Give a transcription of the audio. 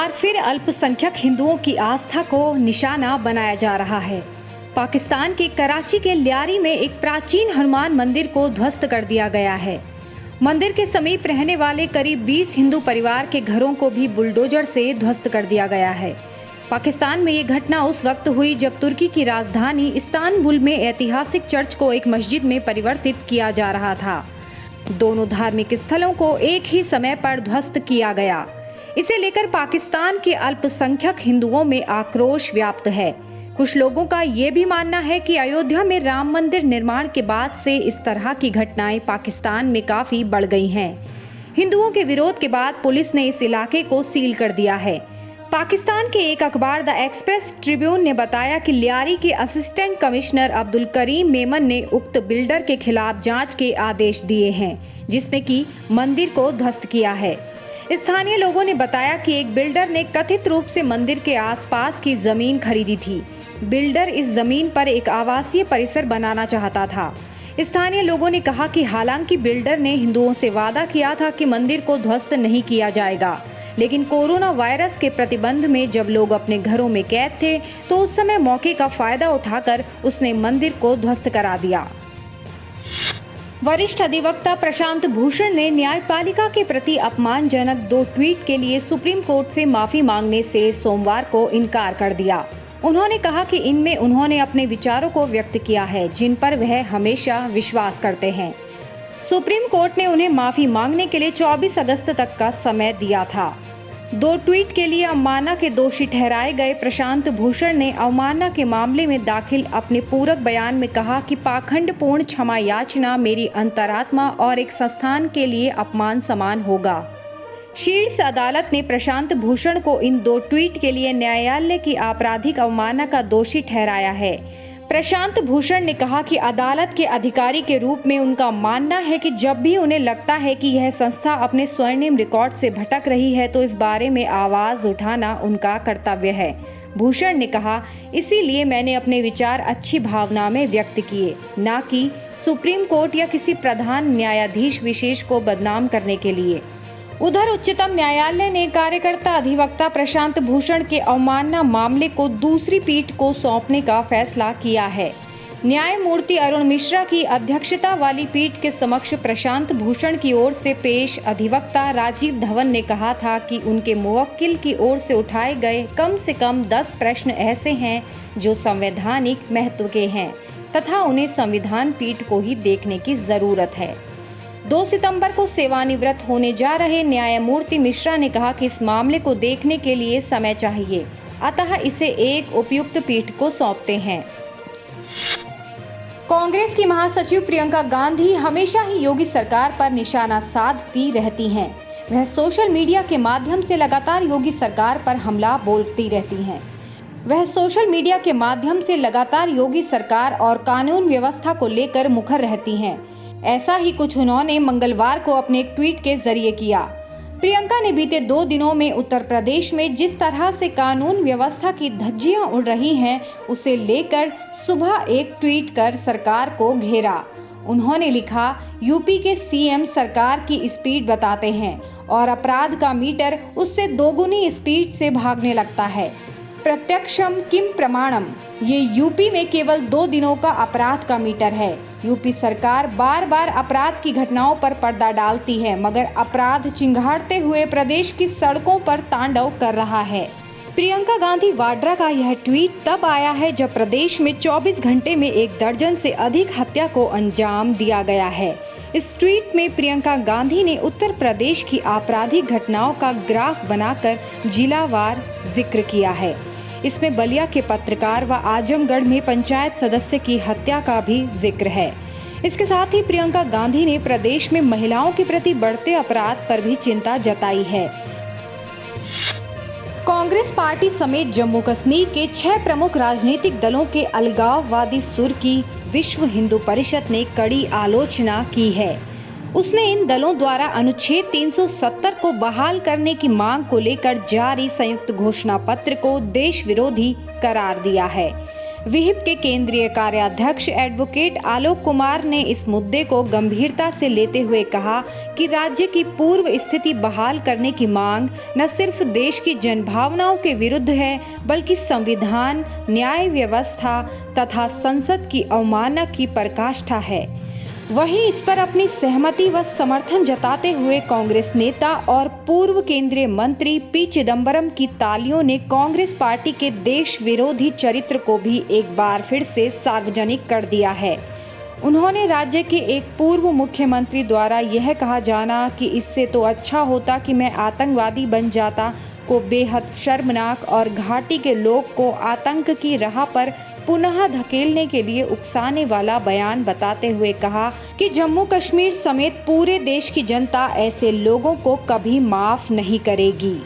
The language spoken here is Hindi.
बार फिर अल्पसंख्यक हिंदुओं की आस्था को निशाना बनाया जा रहा है। पाकिस्तान के कराची के लियारी में एक प्राचीन हनुमान मंदिर को ध्वस्त कर दिया गया है। मंदिर के समीप रहने वाले करीब 20 हिंदू परिवार के घरों को भी बुलडोजर से ध्वस्त कर दिया गया है। पाकिस्तान में ये घटना उस वक्त हुई जब तुर्की की राजधानी इस्तांबुल में ऐतिहासिक चर्च को एक मस्जिद में परिवर्तित किया जा रहा था। दोनों धार्मिक स्थलों को एक ही समय पर ध्वस्त किया गया। इसे लेकर पाकिस्तान के अल्पसंख्यक हिंदुओं में आक्रोश व्याप्त है। कुछ लोगों का ये भी मानना है कि अयोध्या में राम मंदिर निर्माण के बाद से इस तरह की घटनाएं पाकिस्तान में काफी बढ़ गई हैं। हिंदुओं के विरोध के बाद पुलिस ने इस इलाके को सील कर दिया है। पाकिस्तान के एक अखबार द एक्सप्रेस ट्रिब्यून ने बताया कि लियारी के असिस्टेंट कमिश्नर अब्दुल करीम मेमन ने उक्त बिल्डर के खिलाफ जांच के आदेश दिए हैं, जिसने कि मंदिर को ध्वस्त किया है। स्थानीय लोगों ने बताया कि एक बिल्डर ने कथित रूप से मंदिर के आसपास की जमीन खरीदी थी। बिल्डर इस जमीन पर एक आवासीय परिसर बनाना चाहता था। स्थानीय लोगों ने कहा कि हालांकि बिल्डर ने हिंदुओं से वादा किया था कि मंदिर को ध्वस्त नहीं किया जाएगा, लेकिन कोरोना वायरस के प्रतिबंध में जब लोग अपने घरों में कैद थे तो उस समय मौके का फायदा उठाकर उसने मंदिर को ध्वस्त करा दिया। वरिष्ठ अधिवक्ता प्रशांत भूषण ने न्यायपालिका के प्रति अपमानजनक 2 ट्वीट के लिए सुप्रीम कोर्ट से माफी मांगने से सोमवार को इनकार कर दिया। उन्होंने कहा कि इनमें उन्होंने अपने विचारों को व्यक्त किया है, जिन पर वह हमेशा विश्वास करते हैं। सुप्रीम कोर्ट ने उन्हें माफी मांगने के लिए 24 अगस्त तक का समय दिया था। 2 ट्वीट के लिए अवमानना के दोषी ठहराए गए प्रशांत भूषण ने अवमानना के मामले में दाखिल अपने पूरक बयान में कहा कि पाखंडपूर्ण क्षमा याचना मेरी अंतरात्मा और एक संस्थान के लिए अपमान समान होगा। शीर्ष अदालत ने प्रशांत भूषण को इन 2 ट्वीट के लिए न्यायालय की आपराधिक अवमानना का दोषी ठहराया है। प्रशांत भूषण ने कहा कि अदालत के अधिकारी के रूप में उनका मानना है कि जब भी उन्हें लगता है कि यह संस्था अपने स्वर्णिम रिकॉर्ड से भटक रही है तो इस बारे में आवाज उठाना उनका कर्तव्य है। भूषण ने कहा, इसीलिए मैंने अपने विचार अच्छी भावना में व्यक्त किए, ना कि सुप्रीम कोर्ट या किसी प्रधान न्यायाधीश विशेष को बदनाम करने के लिए। उधर उच्चतम न्यायालय ने कार्यकर्ता अधिवक्ता प्रशांत भूषण के अवमानना मामले को दूसरी पीठ को सौंपने का फैसला किया है। न्यायमूर्ति अरुण मिश्रा की अध्यक्षता वाली पीठ के समक्ष प्रशांत भूषण की ओर से पेश अधिवक्ता राजीव धवन ने कहा था कि उनके मुवक्किल की ओर से उठाए गए कम से कम 10 प्रश्न ऐसे हैं जो संवैधानिक महत्व के हैं तथा उन्हें संविधान पीठ को ही देखने की जरूरत है। 2 सितंबर को सेवानिवृत्त होने जा रहे न्यायमूर्ति मिश्रा ने कहा कि इस मामले को देखने के लिए समय चाहिए, अतः इसे एक उपयुक्त पीठ को सौंपते हैं। कांग्रेस की महासचिव प्रियंका गांधी हमेशा ही योगी सरकार पर निशाना साधती रहती हैं। वह सोशल मीडिया के माध्यम से लगातार योगी सरकार पर हमला बोलती रहती हैं। वह सोशल मीडिया के माध्यम से लगातार योगी सरकार और कानून व्यवस्था को लेकर मुखर रहती हैं। ऐसा ही कुछ उन्होंने मंगलवार को अपने एक ट्वीट के जरिए किया। प्रियंका ने बीते 2 दिनों में उत्तर प्रदेश में जिस तरह से कानून व्यवस्था की धज्जियां उड़ रही हैं, उसे लेकर सुबह एक ट्वीट कर सरकार को घेरा। उन्होंने लिखा, यूपी के सीएम सरकार की स्पीड बताते हैं और अपराध का मीटर उससे दोगुनी स्पीड से भागने लगता है। प्रत्यक्षम किम प्रमाणम, ये यूपी में केवल 2 दिनों का अपराध का मीटर है। यूपी सरकार बार बार अपराध की घटनाओं पर पर्दा डालती है, मगर अपराध चिंगाड़ते हुए प्रदेश की सड़कों पर तांडव कर रहा है। प्रियंका गांधी वाड्रा का यह ट्वीट तब आया है जब प्रदेश में 24 घंटे में 1 दर्जन से अधिक हत्या को अंजाम दिया गया है। इस ट्वीट में प्रियंका गांधी ने उत्तर प्रदेश की आपराधिक घटनाओं का ग्राफ बनाकर जिलावार जिक्र किया है। इसमें बलिया के पत्रकार व आजमगढ़ में पंचायत सदस्य की हत्या का भी जिक्र है। इसके साथ ही प्रियंका गांधी ने प्रदेश में महिलाओं के प्रति बढ़ते अपराध पर भी चिंता जताई है। कांग्रेस पार्टी समेत जम्मू कश्मीर के 6 प्रमुख राजनीतिक दलों के अलगाववादी सुर की विश्व हिंदू परिषद ने कड़ी आलोचना की है। उसने इन दलों द्वारा अनुच्छेद 370 को बहाल करने की मांग को लेकर जारी संयुक्त घोषणा पत्र को देश विरोधी करार दिया है। विहिप के केंद्रीय कार्याध्यक्ष एडवोकेट आलोक कुमार ने इस मुद्दे को गंभीरता से लेते हुए कहा कि राज्य की पूर्व स्थिति बहाल करने की मांग न सिर्फ देश की जनभावनाओं के विरुद्ध है, बल्कि संविधान, न्याय व्यवस्था तथा संसद की अवमानना की पराकाष्ठा है। वहीं इस पर अपनी सहमति व समर्थन जताते हुए कांग्रेस नेता और पूर्व केंद्रीय मंत्री पी चिदंबरम की तालियों ने कांग्रेस पार्टी के देश विरोधी चरित्र को भी एक बार फिर से सार्वजनिक कर दिया है। उन्होंने राज्य के एक पूर्व मुख्यमंत्री द्वारा यह कहा जाना कि इससे तो अच्छा होता कि मैं आतंकवादी बन जाता को बेहद शर्मनाक और घाटी के लोग को आतंक की राह पर पुनः धकेलने के लिए उकसाने वाला बयान बताते हुए कहा कि जम्मू कश्मीर समेत पूरे देश की जनता ऐसे लोगों को कभी माफ नहीं करेगी।